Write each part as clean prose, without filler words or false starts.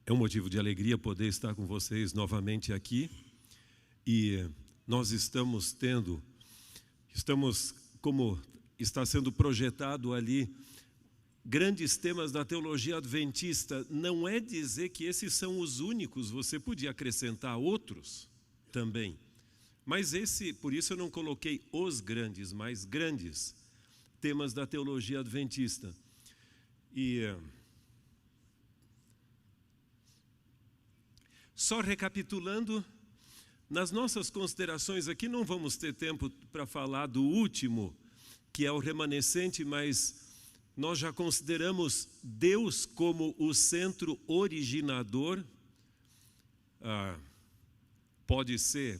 É um motivo de alegria poder estar com vocês novamente aqui. E nós estamos como está sendo projetado ali, grandes temas da teologia adventista. Não é dizer que esses são os únicos, você podia acrescentar outros também. Mas por isso eu não coloquei os grandes, mas grandes temas da teologia adventista. E só recapitulando, nas nossas considerações aqui não vamos ter tempo para falar do último, que é o remanescente, mas nós já consideramos Deus como o centro originador.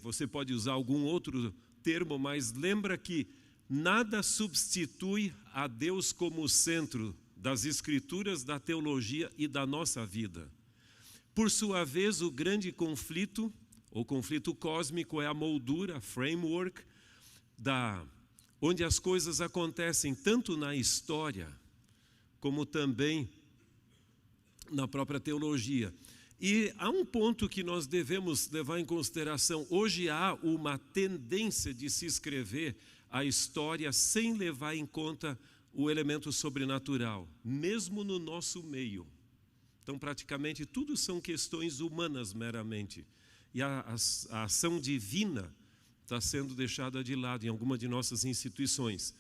Você pode usar algum outro termo, mas lembra que nada substitui a Deus como o centro das Escrituras, da teologia e da nossa vida. Por sua vez, o grande conflito, o conflito cósmico, é a moldura, a framework, onde as coisas acontecem tanto na história, como também na própria teologia. E há um ponto que nós devemos levar em consideração. Hoje há uma tendência de se escrever a história sem levar em conta o elemento sobrenatural, mesmo no nosso meio. Então, praticamente, tudo são questões humanas meramente. E a ação divina está sendo deixada de lado em alguma de nossas instituições.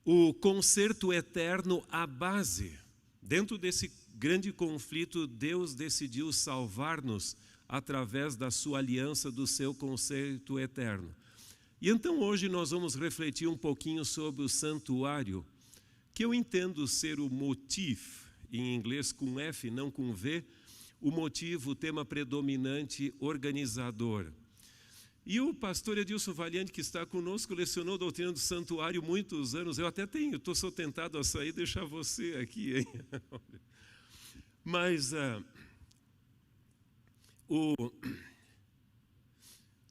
O concerto eterno, a base. Dentro desse grande conflito, Deus decidiu salvar-nos através da sua aliança, do seu concerto eterno. E então hoje nós vamos refletir um pouquinho sobre o santuário, que eu entendo ser o motivo, em inglês com F, não com V, o motivo, o tema predominante, organizador. E o pastor Edilson Valiante, que está conosco, lecionou a doutrina do santuário muitos anos. Eu até sou tentado a sair e deixar você aqui, hein? Mas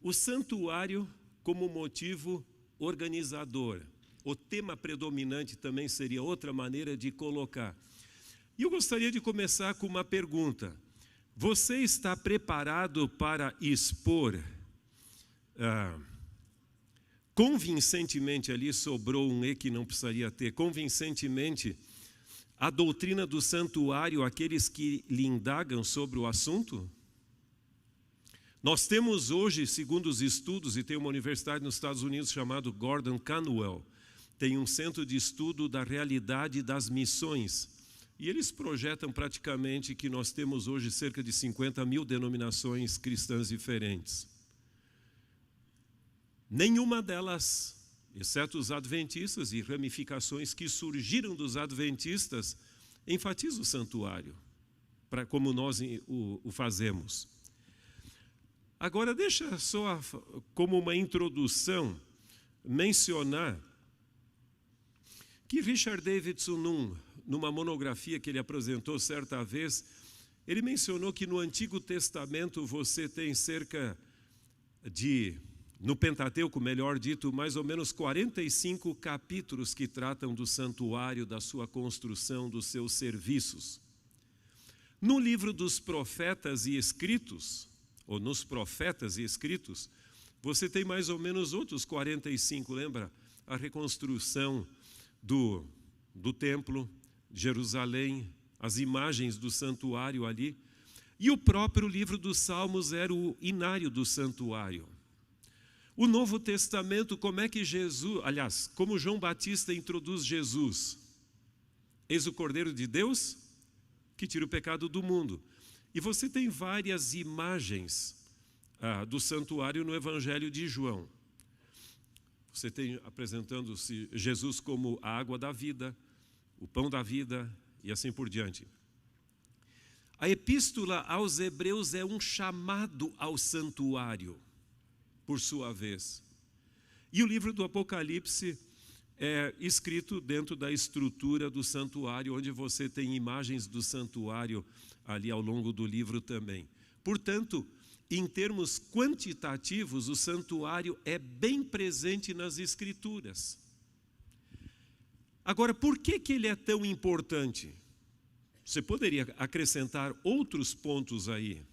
o santuário como motivo organizador, o tema predominante também seria outra maneira de colocar. E eu gostaria de começar com uma pergunta. Você está preparado para expor convincentemente, ali sobrou um E que não precisaria ter, convincentemente, a doutrina do santuário àqueles que lhe indagam sobre o assunto? Nós temos hoje, segundo os estudos, e tem uma universidade nos Estados Unidos chamada Gordon Conwell, tem um centro de estudo da realidade das missões. E eles projetam praticamente que nós temos hoje cerca de 50 mil denominações cristãs diferentes. Nenhuma delas, exceto os adventistas e ramificações que surgiram dos adventistas, enfatiza o santuário, como nós o fazemos. Agora, deixa só, como uma introdução, mencionar que Richard Davidson, numa monografia que ele apresentou certa vez, ele mencionou que no Antigo Testamento você tem cerca de, no Pentateuco, melhor dito, mais ou menos 45 capítulos que tratam do santuário, da sua construção, dos seus serviços. No livro dos profetas e escritos, ou nos profetas e escritos, você tem mais ou menos outros 45, lembra? A reconstrução do templo, Jerusalém, as imagens do santuário ali. E o próprio livro dos Salmos era o inário do santuário. O Novo Testamento, como é que como João Batista introduz Jesus? Eis o Cordeiro de Deus que tira o pecado do mundo. E você tem várias imagens do santuário no Evangelho de João. Você tem apresentando-se Jesus como a água da vida, o pão da vida e assim por diante. A epístola aos Hebreus é um chamado ao santuário, por sua vez. E o livro do Apocalipse é escrito dentro da estrutura do santuário, onde você tem imagens do santuário ali ao longo do livro também. Portanto, em termos quantitativos, o santuário é bem presente nas Escrituras. Agora, por que ele é tão importante? Você poderia acrescentar outros pontos aí.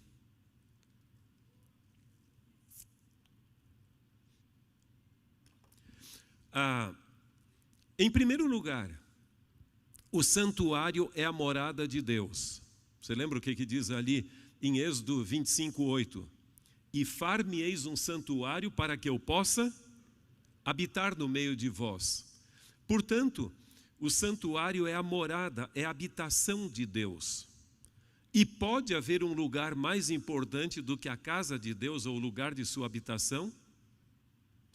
Em primeiro lugar, o santuário é a morada de Deus. Você lembra o que diz ali em Êxodo 25:8? E far-me-eis um santuário para que eu possa habitar no meio de vós. Portanto, o santuário é a morada, é a habitação de Deus. E pode haver um lugar mais importante do que a casa de Deus ou o lugar de sua habitação?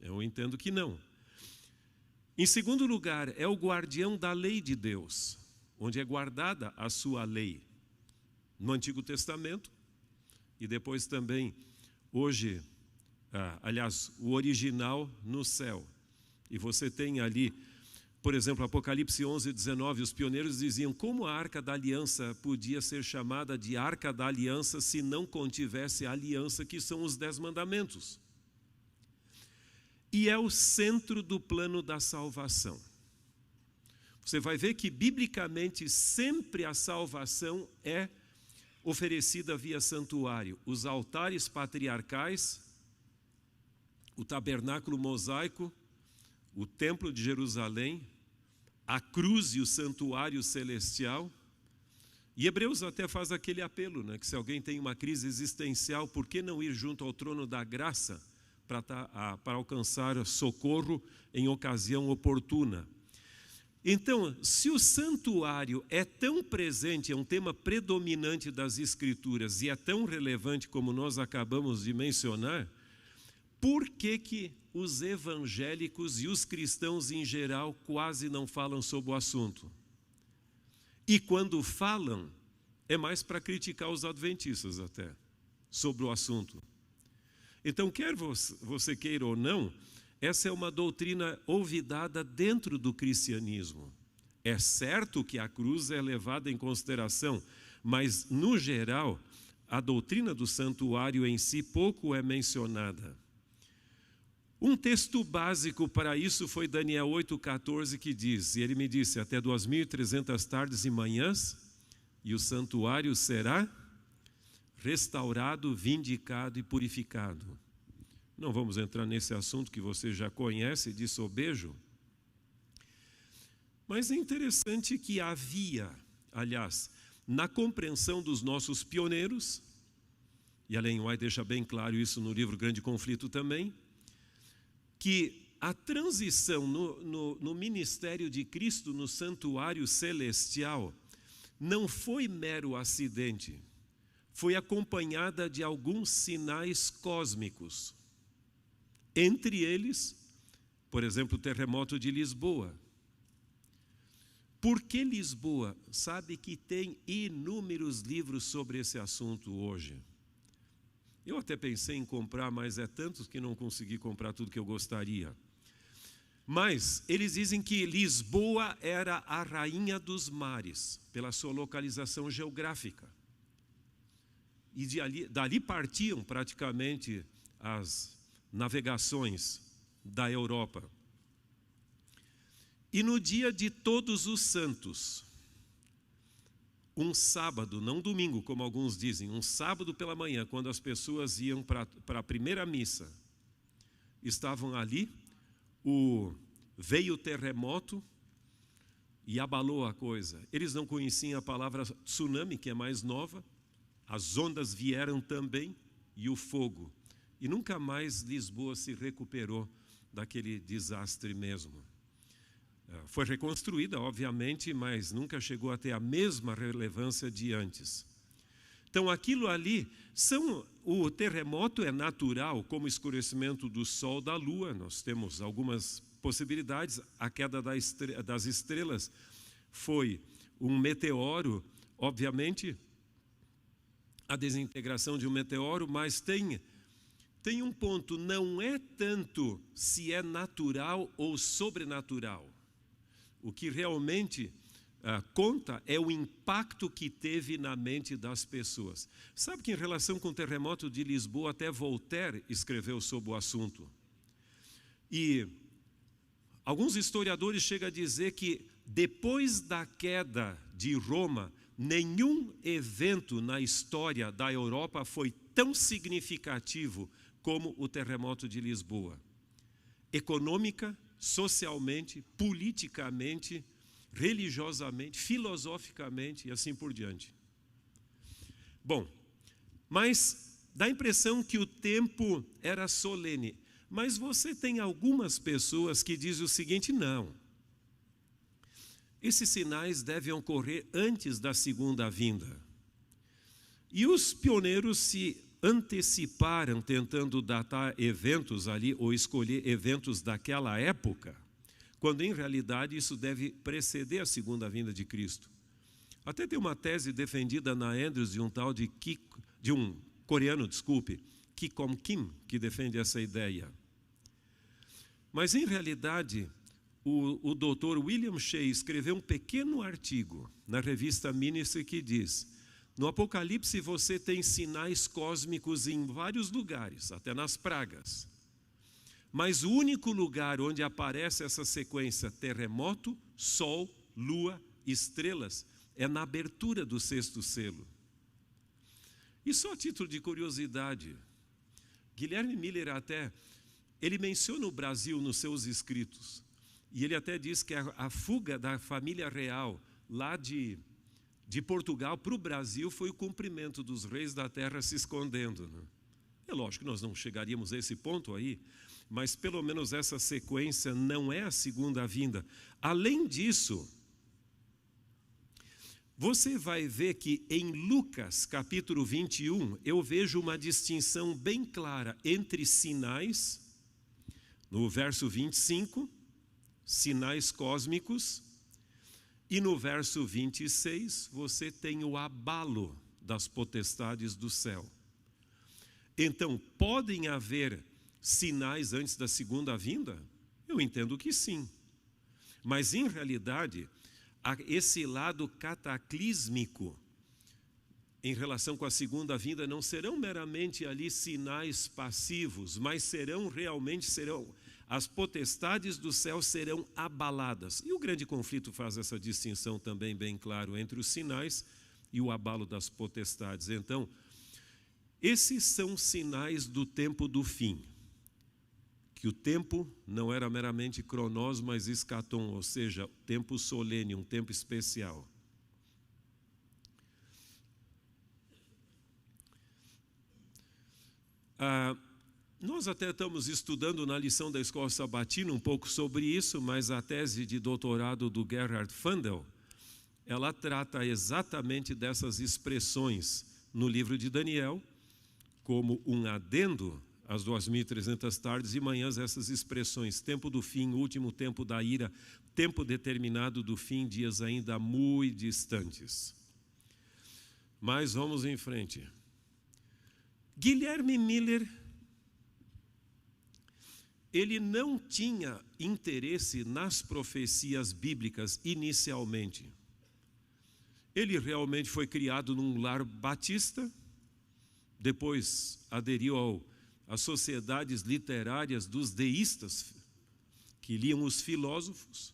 Eu entendo que não. Em segundo lugar, é o guardião da lei de Deus, onde é guardada a sua lei. No Antigo Testamento, e depois também, hoje, aliás, o original no céu. E você tem ali, por exemplo, Apocalipse 11:19, os pioneiros diziam: como a Arca da Aliança podia ser chamada de Arca da Aliança se não contivesse a aliança, que são os 10 mandamentos? E é o centro do plano da salvação. Você vai ver que, biblicamente, sempre a salvação é oferecida via santuário. Os altares patriarcais, o tabernáculo mosaico, o templo de Jerusalém, a cruz e o santuário celestial. E Hebreus até faz aquele apelo, né, que se alguém tem uma crise existencial, por que não ir junto ao trono da graça para alcançar socorro em ocasião oportuna? Então, se o santuário é tão presente, é um tema predominante das Escrituras e é tão relevante como nós acabamos de mencionar, por que os evangélicos e os cristãos em geral quase não falam sobre o assunto? E quando falam, é mais para criticar os adventistas até, sobre o assunto. Então, quer você queira ou não, essa é uma doutrina olvidada dentro do cristianismo. É certo que a cruz é levada em consideração, mas, no geral, a doutrina do santuário em si pouco é mencionada. Um texto básico para isso foi Daniel 8,14, que diz: e ele me disse, até 2.300 tardes e manhãs, e o santuário será restaurado, vindicado e purificado. Não vamos entrar nesse assunto que você já conhece de sobejo. Mas é interessante que havia, aliás, na compreensão dos nossos pioneiros, e Ellen White deixa bem claro isso no livro Grande Conflito também, que a transição no ministério de Cristo no santuário celestial não foi mero acidente, foi acompanhada de alguns sinais cósmicos. Entre eles, por exemplo, o terremoto de Lisboa. Por que Lisboa? Sabe que tem inúmeros livros sobre esse assunto hoje. Eu até pensei em comprar, mas é tantos que não consegui comprar tudo que eu gostaria. Mas eles dizem que Lisboa era a rainha dos mares, pela sua localização geográfica. E dali partiam praticamente as navegações da Europa. E no dia de Todos os Santos, um sábado, não domingo, como alguns dizem, um sábado pela manhã, quando as pessoas iam para a primeira missa, estavam ali, veio o terremoto e abalou a coisa. Eles não conheciam a palavra tsunami, que é mais nova, as ondas vieram também e o fogo. E nunca mais Lisboa se recuperou daquele desastre mesmo. Foi reconstruída, obviamente, mas nunca chegou a ter a mesma relevância de antes. Então, aquilo ali, o terremoto é natural, como o escurecimento do sol, da lua. Nós temos algumas possibilidades. A queda das estrelas foi um meteoro, obviamente, a desintegração de um meteoro, mas tem um ponto, não é tanto se é natural ou sobrenatural. O que realmente conta é o impacto que teve na mente das pessoas. Sabe que em relação com o terremoto de Lisboa, até Voltaire escreveu sobre o assunto. E alguns historiadores chegam a dizer que depois da queda de Roma, nenhum evento na história da Europa foi tão significativo como o terremoto de Lisboa. Econômica, socialmente, politicamente, religiosamente, filosoficamente e assim por diante. Bom, mas dá a impressão que o tempo era solene. Mas você tem algumas pessoas que dizem o seguinte: não. Esses sinais devem ocorrer antes da segunda vinda. E os pioneiros se anteciparam tentando datar eventos ali ou escolher eventos daquela época, quando em realidade isso deve preceder a segunda vinda de Cristo. Até tem uma tese defendida na Andrews de um tal de um coreano, Kikom Kim, que defende essa ideia. Mas em realidade, o doutor William Shea escreveu um pequeno artigo na revista Ministry que diz: no Apocalipse você tem sinais cósmicos em vários lugares, até nas pragas. Mas o único lugar onde aparece essa sequência terremoto, sol, lua, estrelas, é na abertura do sexto selo. E só a título de curiosidade, Guilherme Miller ele menciona o Brasil nos seus escritos. E ele até diz que a fuga da família real lá de Portugal para o Brasil foi o cumprimento dos reis da terra se escondendo, né? É lógico que nós não chegaríamos a esse ponto aí, mas pelo menos essa sequência não é a segunda vinda. Além disso, você vai ver que em Lucas capítulo 21, eu vejo uma distinção bem clara entre sinais, no verso 25, sinais cósmicos, e no verso 26, você tem o abalo das potestades do céu. Então, podem haver sinais antes da segunda vinda? Eu entendo que sim. Mas, em realidade, esse lado cataclísmico, em relação com a segunda vinda, não serão meramente ali sinais passivos, mas as potestades do céu serão abaladas. E o grande conflito faz essa distinção também bem claro entre os sinais e o abalo das potestades. Então, esses são sinais do tempo do fim. Que o tempo não era meramente cronós, mas escatom, ou seja, tempo solene, um tempo especial. Nós até estamos estudando na lição da Escola Sabatina um pouco sobre isso, mas a tese de doutorado do Gerhard Fundel, ela trata exatamente dessas expressões no livro de Daniel, como um adendo às 2.300 tardes e manhãs, essas expressões, tempo do fim, último tempo da ira, tempo determinado do fim, dias ainda muito distantes. Mas vamos em frente. Guilherme Miller, ele não tinha interesse nas profecias bíblicas inicialmente. Ele realmente foi criado num lar batista, depois aderiu às sociedades literárias dos deístas, que liam os filósofos,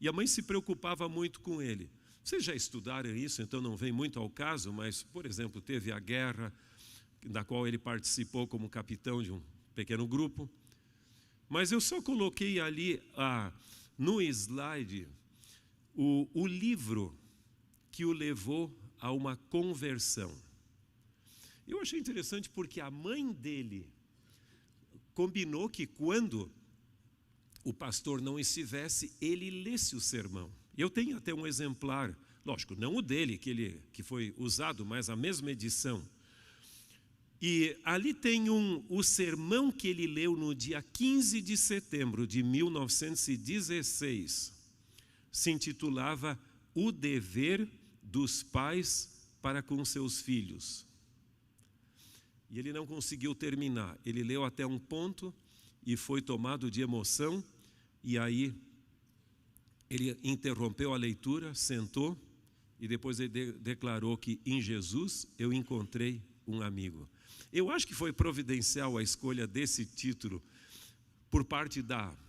e a mãe se preocupava muito com ele. Vocês já estudaram isso, então não vem muito ao caso, mas, por exemplo, teve a guerra, da qual ele participou como capitão de um pequeno grupo. Mas eu só coloquei ali no slide o livro que o levou a uma conversão. Eu achei interessante porque a mãe dele combinou que quando o pastor não estivesse, ele lesse o sermão. Eu tenho até um exemplar, lógico, não o dele, que foi usado, mas a mesma edição. E ali tem o sermão que ele leu no dia 15 de setembro de 1916. Se intitulava O Dever dos Pais para com seus Filhos. E ele não conseguiu terminar. Ele leu até um ponto e foi tomado de emoção. E aí ele interrompeu a leitura, sentou e depois ele declarou que em Jesus eu encontrei um amigo. Eu acho que foi providencial a escolha desse título por parte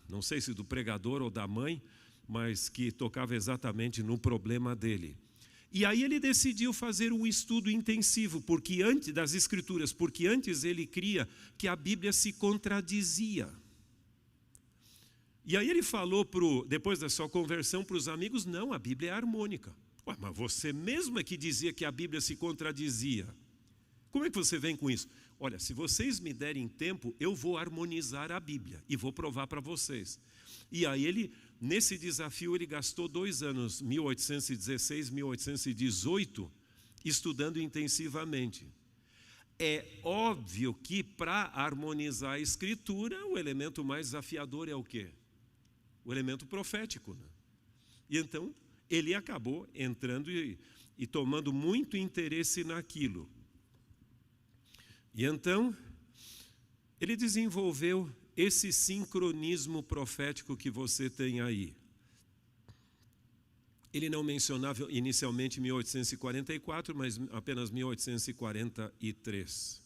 não sei se do pregador ou da mãe, mas que tocava exatamente no problema dele. E aí ele decidiu fazer um estudo intensivo das Escrituras, porque antes ele cria que a Bíblia se contradizia. E aí ele falou, depois da sua conversão, para os amigos, não, a Bíblia é harmônica. Ué, mas você mesmo é que dizia que a Bíblia se contradizia. Como é que você vem com isso? Olha, se vocês me derem tempo, eu vou harmonizar a Bíblia e vou provar para vocês. E aí nesse desafio, ele gastou 2 anos, 1816, 1818, estudando intensivamente. É óbvio que para harmonizar a Escritura, o elemento mais desafiador é o quê? O elemento profético, né? E então, ele acabou entrando e tomando muito interesse naquilo. E então, ele desenvolveu esse sincronismo profético que você tem aí. Ele não mencionava inicialmente 1844, mas apenas 1843.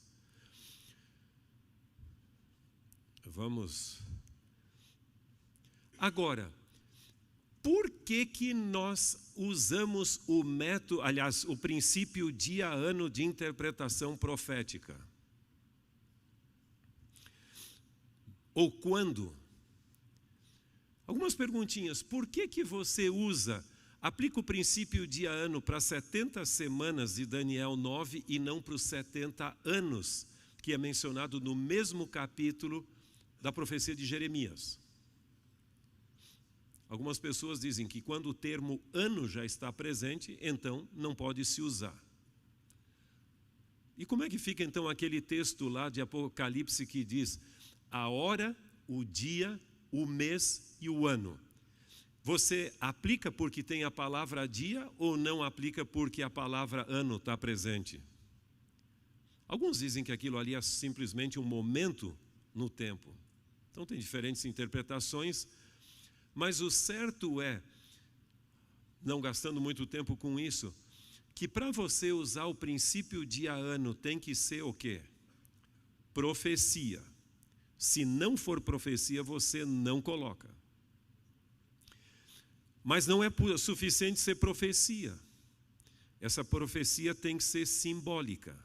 Vamos. Agora, por que nós usamos o método, aliás, o princípio dia-ano de interpretação profética? Ou quando? Algumas perguntinhas. Por que você aplica o princípio dia-ano para 70 semanas de Daniel 9 e não para os 70 anos, que é mencionado no mesmo capítulo da profecia de Jeremias? Algumas pessoas dizem que quando o termo ano já está presente, então não pode se usar. E como é que fica então aquele texto lá de Apocalipse que diz a hora, o dia, o mês e o ano? Você aplica porque tem a palavra dia ou não aplica porque a palavra ano está presente? Alguns dizem que aquilo ali é simplesmente um momento no tempo. Então tem diferentes interpretações, mas o certo é, não gastando muito tempo com isso, que para você usar o princípio dia-ano tem que ser o quê? Profecia. Se não for profecia, você não coloca. Mas não é suficiente ser profecia. Essa profecia tem que ser simbólica.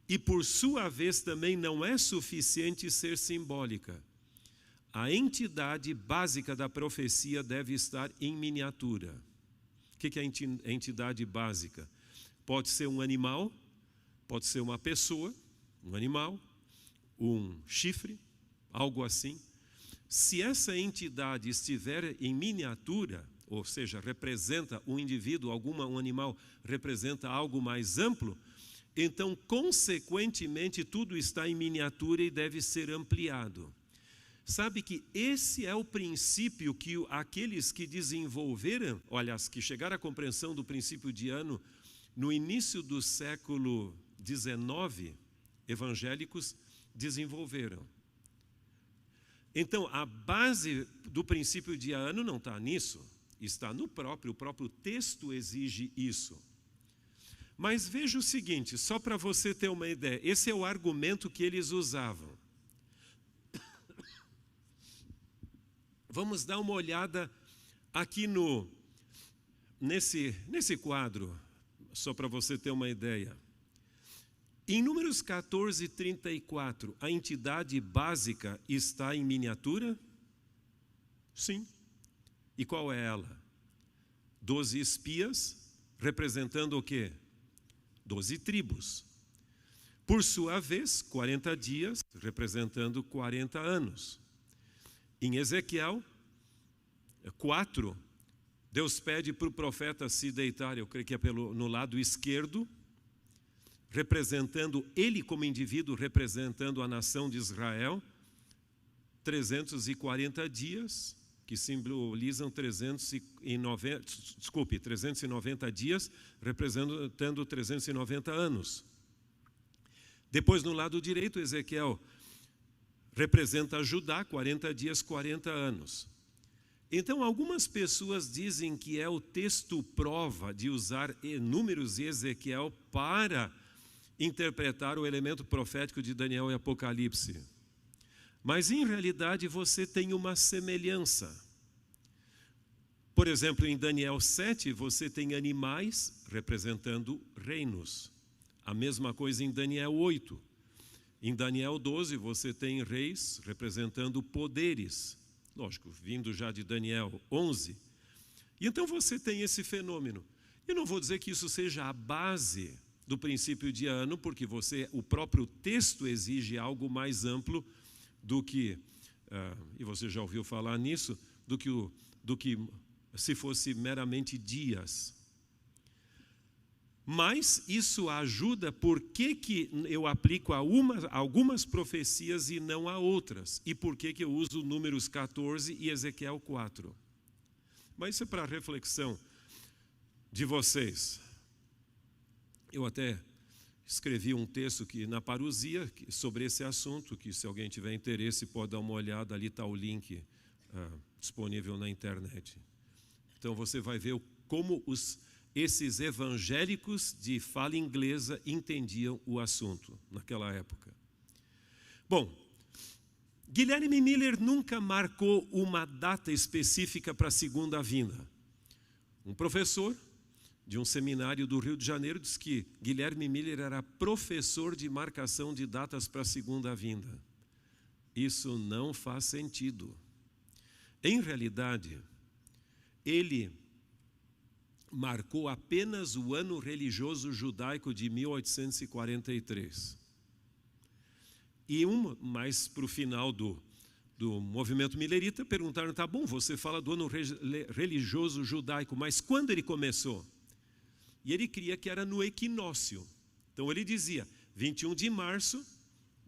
E por sua vez também não é suficiente ser simbólica. A entidade básica da profecia deve estar em miniatura. O que é a entidade básica? Pode ser um animal, pode ser uma pessoa, um animal, um chifre, algo assim. Se essa entidade estiver em miniatura, ou seja, representa um indivíduo, um animal representa algo mais amplo, então, consequentemente, tudo está em miniatura e deve ser ampliado. Sabe que esse é o princípio que aqueles que desenvolveram, aliás, que chegaram à compreensão do princípio dia-ano no início do século XIX, evangélicos, desenvolveram. Então, a base do princípio dia-ano não está nisso, está no próprio, o próprio texto exige isso. Mas veja o seguinte, só para você ter uma ideia, esse é o argumento que eles usavam. Vamos dar uma olhada aqui nesse quadro, só para você ter uma ideia. Em Números 14, 34, a entidade básica está em miniatura? Sim. E qual é ela? 12 espias, representando o quê? 12 tribos. Por sua vez, 40 dias, representando 40 anos. Em Ezequiel 4, Deus pede para o profeta se deitar, eu creio que é no lado esquerdo, representando ele como indivíduo, representando a nação de Israel, 340 dias, que simbolizam 390 dias, representando 390 anos. Depois, no lado direito, Ezequiel representa Judá, 40 dias, 40 anos. Então, algumas pessoas dizem que é o texto prova de usar Números e Ezequiel para interpretar o elemento profético de Daniel e Apocalipse. Mas, em realidade, você tem uma semelhança. Por exemplo, em Daniel 7, você tem animais representando reinos. A mesma coisa em Daniel 8. Em Daniel 12, você tem reis representando poderes. Lógico, vindo já de Daniel 11. E então você tem esse fenômeno. Eu não vou dizer que isso seja a base do princípio de ano, porque o próprio texto exige algo mais amplo do que, e você já ouviu falar nisso, do que se fosse meramente dias. Mas isso ajuda porque que eu aplico a algumas profecias e não a outras. E por que eu uso Números 14 e Ezequiel 4. Mas isso é para a reflexão de vocês. Eu até escrevi um texto na Parousia sobre esse assunto, que se alguém tiver interesse pode dar uma olhada, ali está o link disponível na internet. Então você vai ver como esses evangélicos de fala inglesa entendiam o assunto naquela época. Bom, Guilherme Miller nunca marcou uma data específica para a segunda vinda. Um professor de um seminário do Rio de Janeiro disse que Guilherme Miller era professor de marcação de datas para a segunda vinda. Isso não faz sentido. Em realidade, ele marcou apenas o ano religioso judaico de 1843. E mais para o final do movimento milerita, perguntaram, tá bom, você fala do ano religioso judaico, mas quando ele começou? E ele cria que era no equinócio. Então ele dizia, 21 de março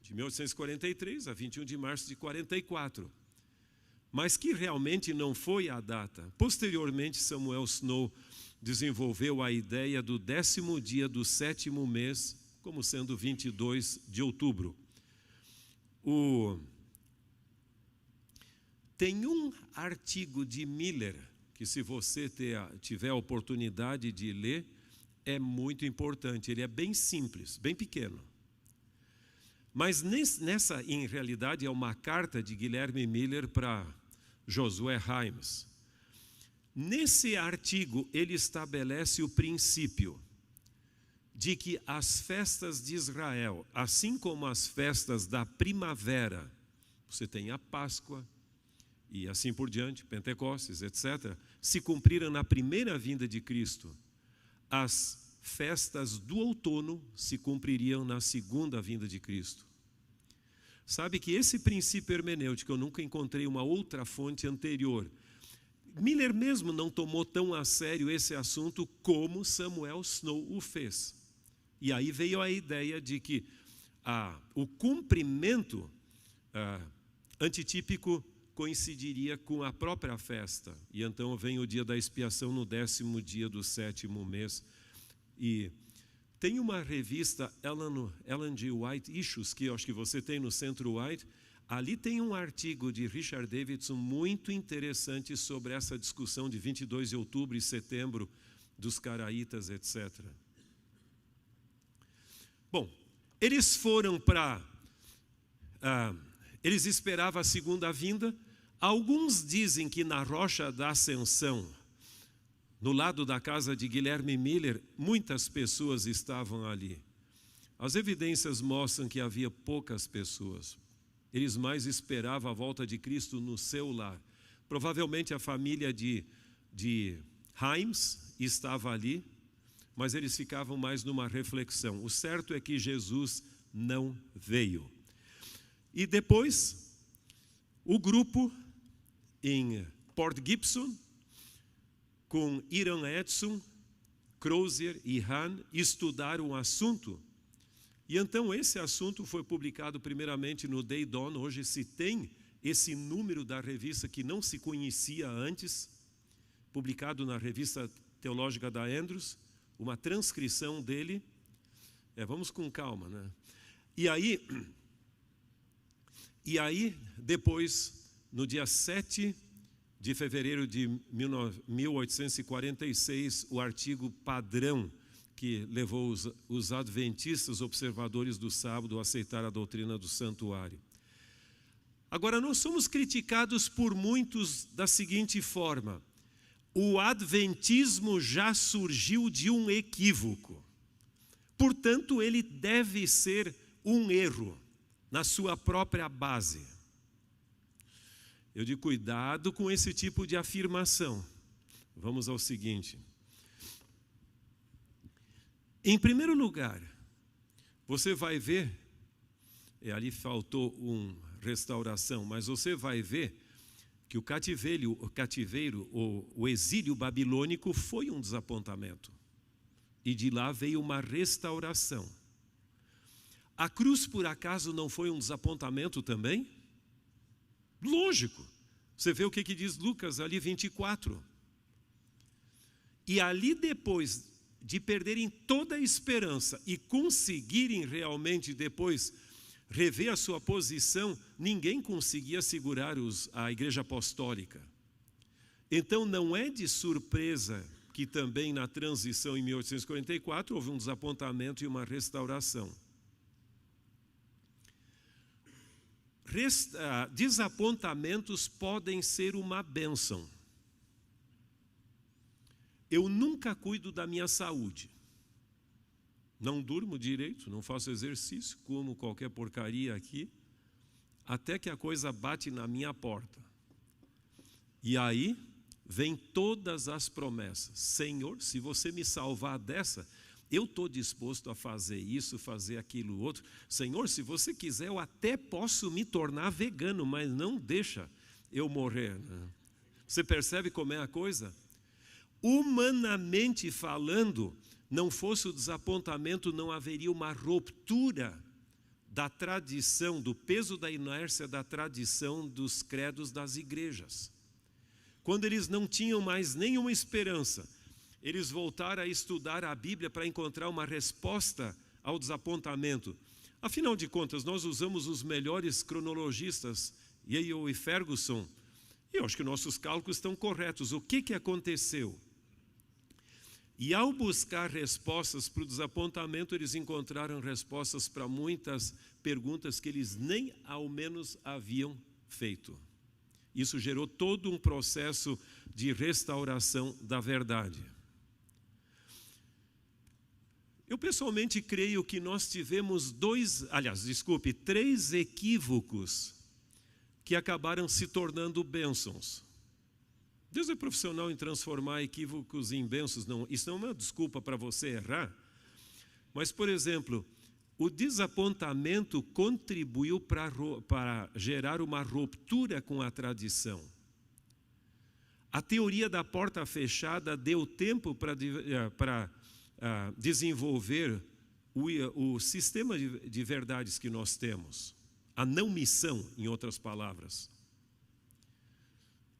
de 1843 a 21 de março de 44. Mas que realmente não foi a data. Posteriormente, Samuel Snow desenvolveu a ideia do 10º dia do 7º mês, como sendo 22 de outubro. Tem um artigo de Miller, que se você tiver a oportunidade de ler, é muito importante. Ele é bem simples, bem pequeno. Mas nessa, em realidade, é uma carta de Guilherme Miller para Josué Himes. Nesse artigo, ele estabelece o princípio de que as festas de Israel, assim como as festas da primavera, você tem a Páscoa e assim por diante, Pentecostes, etc., se cumpriram na primeira vinda de Cristo. As festas do outono se cumpririam na segunda vinda de Cristo. Sabe que esse princípio hermenêutico, eu nunca encontrei uma outra fonte anterior. Miller mesmo não tomou tão a sério esse assunto como Samuel Snow o fez. E aí veio a ideia de que o cumprimento antitípico coincidiria com a própria festa. E então vem o dia da expiação no 10º dia do 7º mês. E tem uma revista, Ellen G. White Issues, que eu acho que você tem no Centro White. Ali tem um artigo de Richard Davidson muito interessante sobre essa discussão de 22 de outubro e setembro dos caraítas, etc. Bom, eles foram eles esperavam a segunda vinda. Alguns dizem que na Rocha da Ascensão, no lado da casa de Guilherme Miller, muitas pessoas estavam ali. As evidências mostram que havia poucas pessoas. Eles mais esperavam a volta de Cristo no seu lar. Provavelmente a família de Himes estava ali, mas eles ficavam mais numa reflexão. O certo é que Jesus não veio. E depois, o grupo em Port Gibson, com Iran Edson, Crozier e Hahn, estudaram o assunto. E então esse assunto foi publicado primeiramente no Day Dawn. Hoje se tem esse número da revista que não se conhecia antes, publicado na revista teológica da Andrews, uma transcrição dele. Vamos com calma, né? E aí depois, no dia 7 de fevereiro de 1846, o artigo padrão que levou os adventistas observadores do sábado a aceitar a doutrina do santuário. Agora, nós somos criticados por muitos da seguinte forma: o adventismo já surgiu de um equívoco. Portanto, ele deve ser um erro na sua própria base. Eu digo, cuidado com esse tipo de afirmação. Vamos ao seguinte. Em primeiro lugar, você vai ver, ali faltou restauração, mas você vai ver que o cativeiro, o exílio babilônico foi um desapontamento. E de lá veio uma restauração. A cruz, por acaso, não foi um desapontamento também? Lógico. Você vê o que diz Lucas ali 24. E ali depois de perderem toda a esperança e conseguirem realmente depois rever a sua posição, ninguém conseguia segurar a igreja apostólica. Então não é de surpresa que também na transição em 1844 houve um desapontamento e uma restauração. Desapontamentos podem ser uma bênção. Eu nunca cuido da minha saúde. Não durmo direito, não faço exercício, como qualquer porcaria aqui, até que a coisa bate na minha porta. E aí vem todas as promessas. Senhor, se você me salvar dessa, eu estou disposto a fazer isso, fazer aquilo outro. Senhor, se você quiser, eu até posso me tornar vegano, mas não deixa eu morrer. Você percebe como é a coisa? Humanamente falando, não fosse o desapontamento, não haveria uma ruptura da tradição, do peso da inércia da tradição dos credos das igrejas. Quando eles não tinham mais nenhuma esperança, eles voltaram a estudar a Bíblia para encontrar uma resposta ao desapontamento. Afinal de contas, nós usamos os melhores cronologistas, Yale e Ferguson, e eu acho que nossos cálculos estão corretos. O que aconteceu? E ao buscar respostas para o desapontamento, eles encontraram respostas para muitas perguntas que eles nem ao menos haviam feito. Isso gerou todo um processo de restauração da verdade. Eu pessoalmente creio que nós tivemos três equívocos que acabaram se tornando bênçãos. Deus é profissional em transformar equívocos em bênçãos. Não, isso não é uma desculpa para você errar. Mas, por exemplo, o desapontamento contribuiu para gerar uma ruptura com a tradição. A teoria da porta fechada deu tempo para desenvolver o sistema de verdades que nós temos. A não missão, em outras palavras.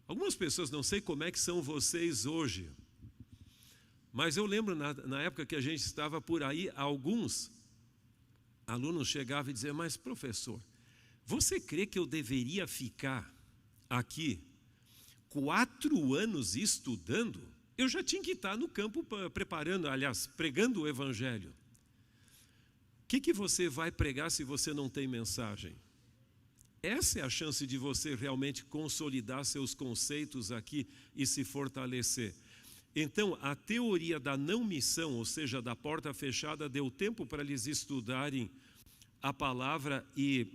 Algumas pessoas, não sei como é que são vocês hoje, mas eu lembro na época que a gente estava por aí, alguns alunos chegavam e diziam, mas professor, você crê que eu deveria ficar aqui 4 anos estudando? Eu já tinha que estar no campo pregando o Evangelho. O que você vai pregar se você não tem mensagem? Essa é a chance de você realmente consolidar seus conceitos aqui e se fortalecer. Então, a teoria da não missão, ou seja, da porta fechada, deu tempo para eles estudarem a palavra e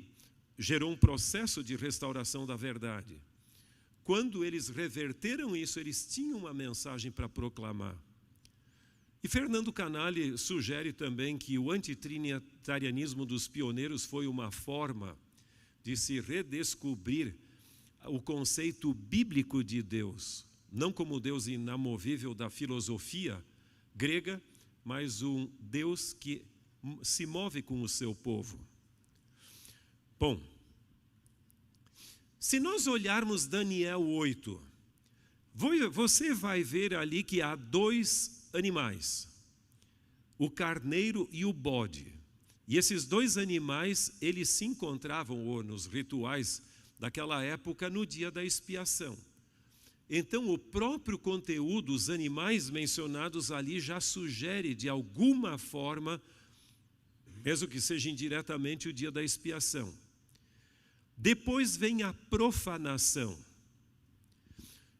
gerou um processo de restauração da verdade. Quando eles reverteram isso, eles tinham uma mensagem para proclamar. E Fernando Canali sugere também que o antitrinitarianismo dos pioneiros foi uma forma de se redescobrir o conceito bíblico de Deus, não como o Deus inamovível da filosofia grega, mas um Deus que se move com o seu povo. Bom, se nós olharmos Daniel 8, você vai ver ali que há 2 animais, o carneiro e o bode. E esses 2 animais, eles se encontravam nos rituais daquela época no dia da expiação. Então, o próprio conteúdo, os animais mencionados ali já sugere de alguma forma, mesmo que seja indiretamente, o dia da expiação. Depois vem a profanação.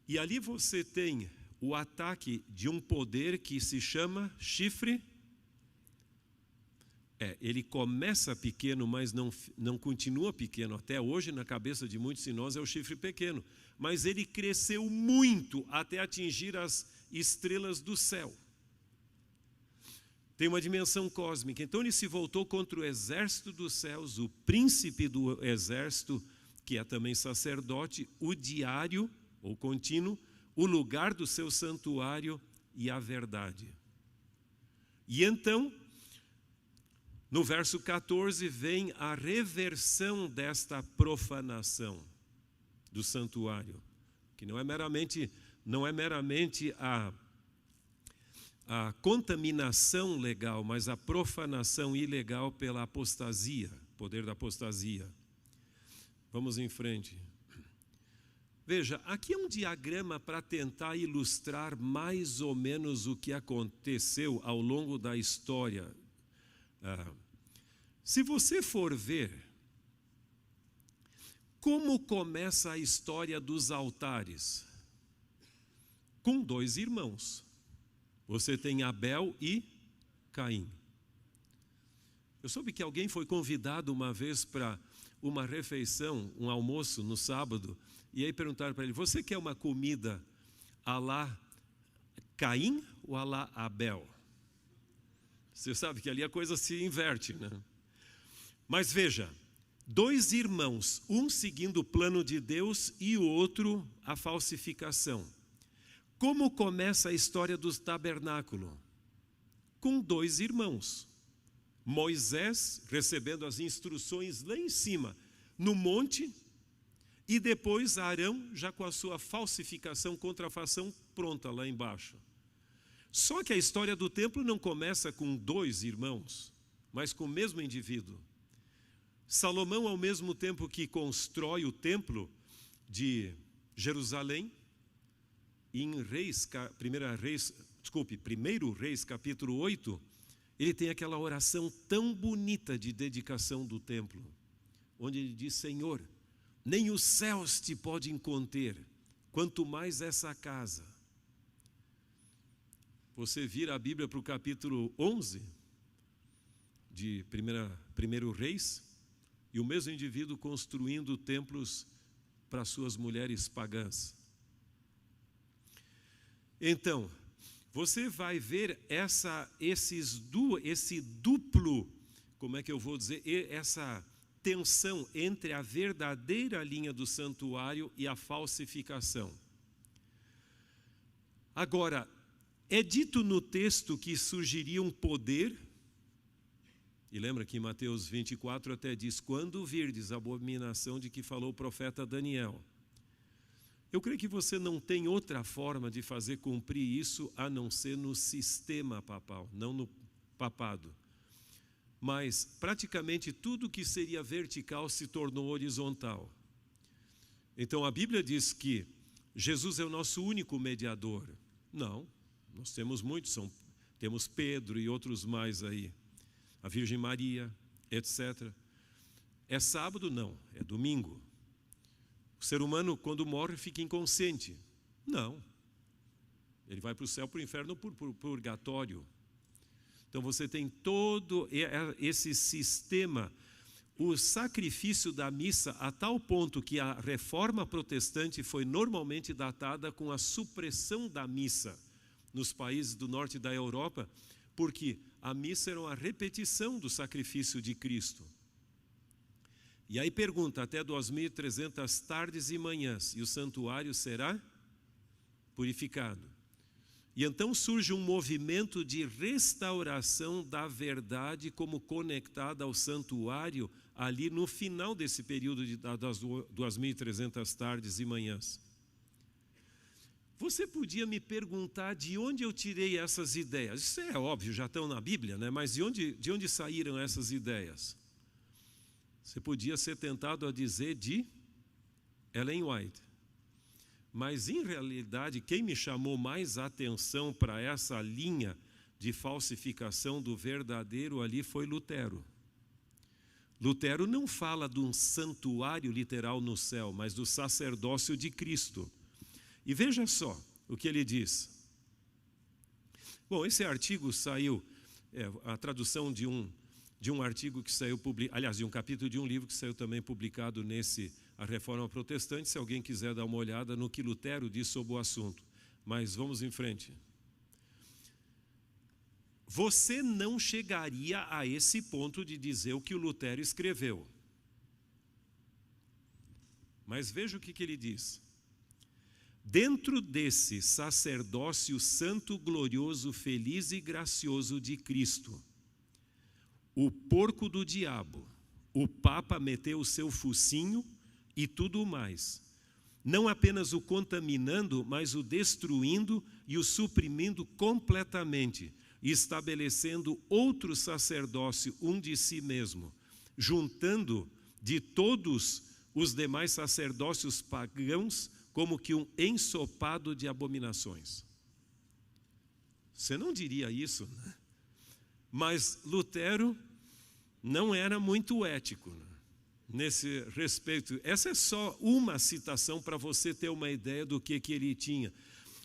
E ali você tem o ataque de um poder que se chama chifre. Ele começa pequeno, mas não continua pequeno. Até hoje, na cabeça de muitos de nós, é o chifre pequeno. Mas ele cresceu muito até atingir as estrelas do céu. Tem uma dimensão cósmica. Então ele se voltou contra o exército dos céus, o príncipe do exército, que é também sacerdote, o diário, ou contínuo, o lugar do seu santuário e a verdade. E então, no verso 14, vem a reversão desta profanação do santuário, que não é meramente a contaminação legal, mas a profanação ilegal pela apostasia, poder da apostasia. Vamos em frente. Veja, aqui é um diagrama para tentar ilustrar mais ou menos o que aconteceu ao longo da história. Se você for ver como começa a história dos altares, com 2 irmãos. Você tem Abel e Caim. Eu soube que alguém foi convidado uma vez para uma refeição, um almoço no sábado, e aí perguntaram para ele: você quer uma comida à la Caim ou à la Abel? Você sabe que ali a coisa se inverte, né? Mas veja, 2 irmãos, um seguindo o plano de Deus e o outro a falsificação. Como começa a história do tabernáculo? Com 2 irmãos. Moisés recebendo as instruções lá em cima, no monte, e depois Arão já com a sua falsificação, contrafação pronta lá embaixo. Só que a história do templo não começa com 2 irmãos, mas com o mesmo indivíduo. Salomão, ao mesmo tempo que constrói o templo de Jerusalém, em 1 Reis capítulo 8, ele tem aquela oração tão bonita de dedicação do templo, onde ele diz: Senhor, nem os céus te podem conter, quanto mais essa casa. Você vira a Bíblia para o capítulo 11 de 1 Reis, e o mesmo indivíduo construindo templos para suas mulheres pagãs. Então, você vai ver esse duplo, como é que eu vou dizer, essa tensão entre a verdadeira linha do santuário e a falsificação. Agora, é dito no texto que surgiria um poder, e lembra que em Mateus 24 até diz: quando virdes a abominação de que falou o profeta Daniel. Eu creio que você não tem outra forma de fazer cumprir isso a não ser no sistema papal, não no papado. Mas praticamente tudo que seria vertical se tornou horizontal. Então a Bíblia diz que Jesus é o nosso único mediador. Não, nós temos muitos, temos Pedro e outros mais aí, a Virgem Maria, etc. É sábado? Não, é domingo. O ser humano, quando morre, fica inconsciente. Não. Ele vai para o céu, para o inferno, para o purgatório. Então você tem todo esse sistema, o sacrifício da missa, a tal ponto que a reforma protestante foi normalmente datada com a supressão da missa nos países do norte da Europa, porque a missa era uma repetição do sacrifício de Cristo. E aí pergunta, até 2.300 tardes e manhãs, e o santuário será purificado. E então surge um movimento de restauração da verdade como conectada ao santuário ali no final desse período das 2.300 tardes e manhãs. Você podia me perguntar de onde eu tirei essas ideias. Isso é óbvio, já estão na Bíblia, né? Mas de onde saíram essas ideias? Você podia ser tentado a dizer de Ellen White. Mas, em realidade, quem me chamou mais atenção para essa linha de falsificação do verdadeiro ali foi Lutero. Lutero não fala de um santuário literal no céu, mas do sacerdócio de Cristo. E veja só, o que ele diz. Bom, esse artigo saiu, a tradução de um artigo que saiu, aliás, de um capítulo de um livro que saiu também publicado A Reforma Protestante, se alguém quiser dar uma olhada no que Lutero diz sobre o assunto. Mas vamos em frente. Você não chegaria a esse ponto de dizer o que o Lutero escreveu. Mas veja o que ele diz. Dentro desse sacerdócio santo, glorioso, feliz e gracioso de Cristo, o porco do diabo, o Papa meteu o seu focinho e tudo mais, não apenas o contaminando, mas o destruindo e o suprimindo completamente, estabelecendo outro sacerdócio, um de si mesmo, juntando de todos os demais sacerdócios pagãos como que um ensopado de abominações. Você não diria isso, né? Mas Lutero não era muito ético, né, nesse respeito. Essa é só uma citação para você ter uma ideia do que ele tinha.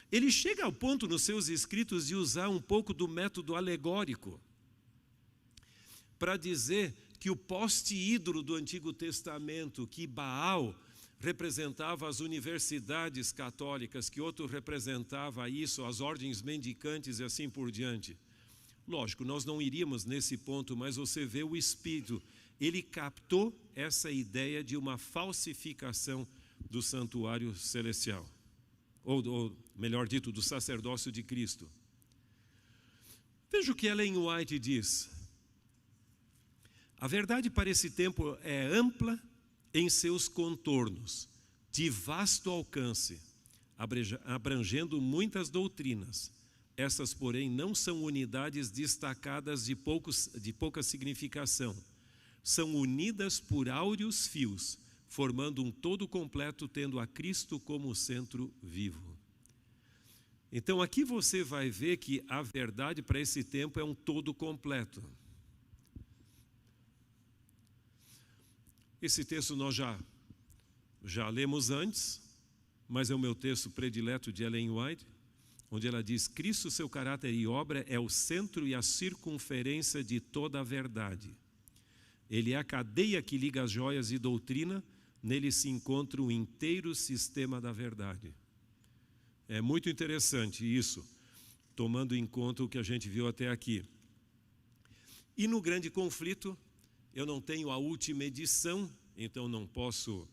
Ele chega ao ponto nos seus escritos de usar um pouco do método alegórico para dizer que o poste-ídolo do Antigo Testamento, que Baal representava as universidades católicas, que outro representava isso, as ordens mendicantes e assim por diante. Lógico, nós não iríamos nesse ponto, mas você vê o Espírito, ele captou essa ideia de uma falsificação do santuário celestial, ou melhor dito, do sacerdócio de Cristo. Veja o que Ellen White diz. A verdade para esse tempo é ampla em seus contornos, de vasto alcance, abrangendo muitas doutrinas. Essas, porém, não são unidades destacadas de pouca significação. São unidas por áureos fios, formando um todo completo, tendo a Cristo como centro vivo. Então, aqui você vai ver que a verdade para esse tempo é um todo completo. Esse texto nós já lemos antes, mas é o meu texto predileto de Ellen White, onde ela diz: Cristo, seu caráter e obra, é o centro e a circunferência de toda a verdade. Ele é a cadeia que liga as joias e doutrina, nele se encontra o inteiro sistema da verdade. É muito interessante isso, tomando em conta o que a gente viu até aqui. E no grande conflito, eu não tenho a última edição, então não posso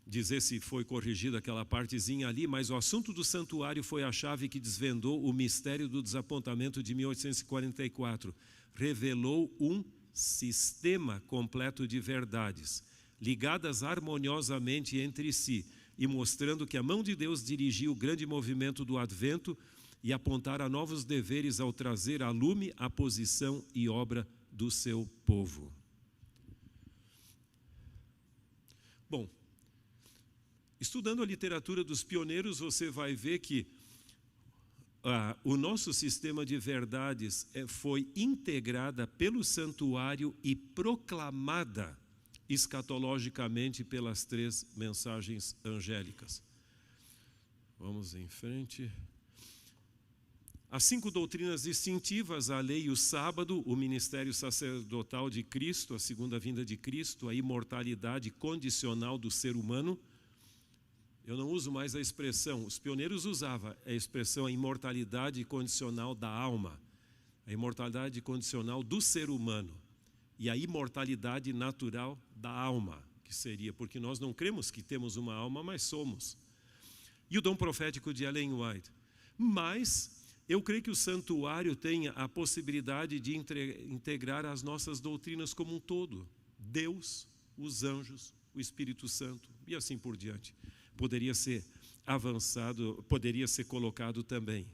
dizer se foi corrigida aquela partezinha ali, mas o assunto do santuário foi a chave que desvendou o mistério do desapontamento de 1844. Revelou um sistema completo de verdades, ligadas harmoniosamente entre si, e mostrando que a mão de Deus dirigiu o grande movimento do advento e apontara novos deveres ao trazer a lume a posição e obra do seu povo. Bom, estudando a literatura dos pioneiros, você vai ver que o nosso sistema de verdades foi integrada pelo santuário e proclamada escatologicamente pelas 3 mensagens angélicas. Vamos em frente. As 5 doutrinas distintivas, a lei e o sábado, o ministério sacerdotal de Cristo, a segunda vinda de Cristo, a imortalidade condicional do ser humano. Eu não uso mais a expressão, os pioneiros usavam a expressão a imortalidade condicional da alma, a imortalidade condicional do ser humano e a imortalidade natural da alma, que seria, porque nós não cremos que temos uma alma, mas somos. E o dom profético de Ellen White. Mas eu creio que o santuário tem a possibilidade de integrar as nossas doutrinas como um todo. Deus, os anjos, o Espírito Santo e assim por diante. Poderia ser avançado, poderia ser colocado também.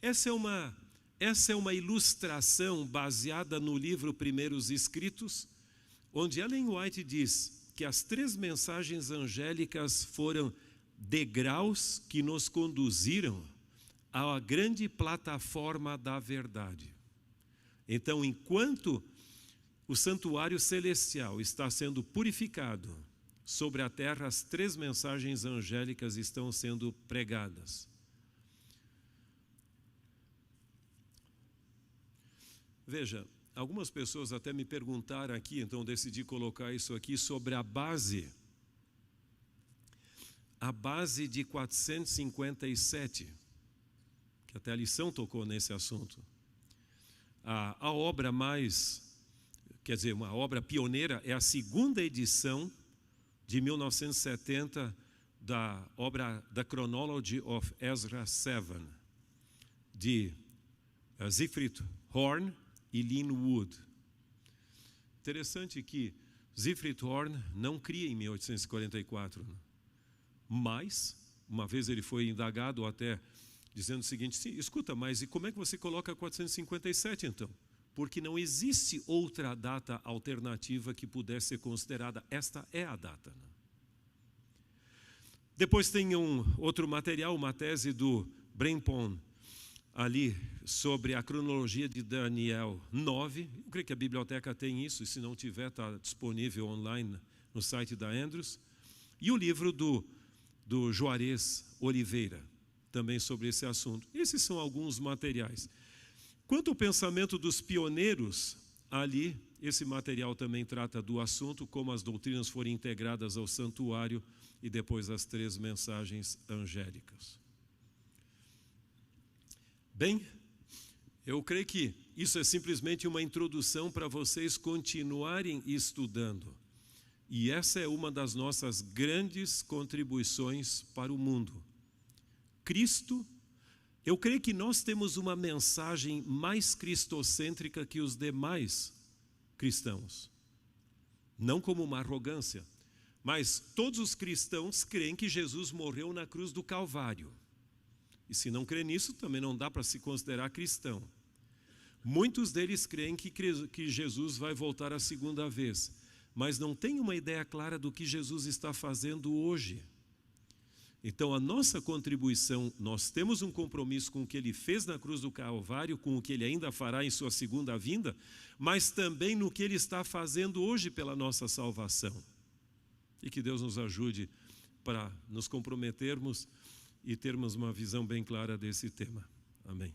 Essa é uma ilustração baseada no livro Primeiros Escritos, onde Ellen White diz que as 3 mensagens angélicas foram degraus que nos conduziram à grande plataforma da verdade. Então, enquanto o santuário celestial está sendo purificado, sobre a terra as 3 mensagens angélicas estão sendo pregadas. Veja, algumas pessoas até me perguntaram aqui, então decidi colocar isso aqui sobre a base de 457, que até a lição tocou nesse assunto. A obra uma obra pioneira é a 2ª edição de 1970 da obra The Chronology of Ezra 7, de Siegfried Horn e Lin Wood. Interessante que Siegfried Horn não cria em 1844, mas uma vez ele foi indagado até dizendo o seguinte: sim, escuta, mas e como é que você coloca 457 então? Porque não existe outra data alternativa que pudesse ser considerada. Esta é a data. Depois tem outro material, uma tese do Brempon, ali sobre a cronologia de Daniel 9. Eu creio que a biblioteca tem isso, e se não tiver, está disponível online no site da Andrews. E o livro do Juarez Oliveira, também sobre esse assunto. Esses são alguns materiais. Quanto ao pensamento dos pioneiros, ali, esse material também trata do assunto, como as doutrinas foram integradas ao santuário e depois as 3 mensagens angélicas. Bem, eu creio que isso é simplesmente uma introdução para vocês continuarem estudando. E essa é uma das nossas grandes contribuições para o mundo. Cristo, eu creio que nós temos uma mensagem mais cristocêntrica que os demais cristãos. Não como uma arrogância, mas todos os cristãos creem que Jesus morreu na cruz do Calvário. E se não crê nisso, também não dá para se considerar cristão. Muitos deles creem que Jesus vai voltar a 2ª vez, mas não têm uma ideia clara do que Jesus está fazendo hoje. Então a nossa contribuição, nós temos um compromisso com o que Ele fez na cruz do Calvário, com o que Ele ainda fará em sua 2ª vinda, mas também no que Ele está fazendo hoje pela nossa salvação. E que Deus nos ajude para nos comprometermos e termos uma visão bem clara desse tema. Amém.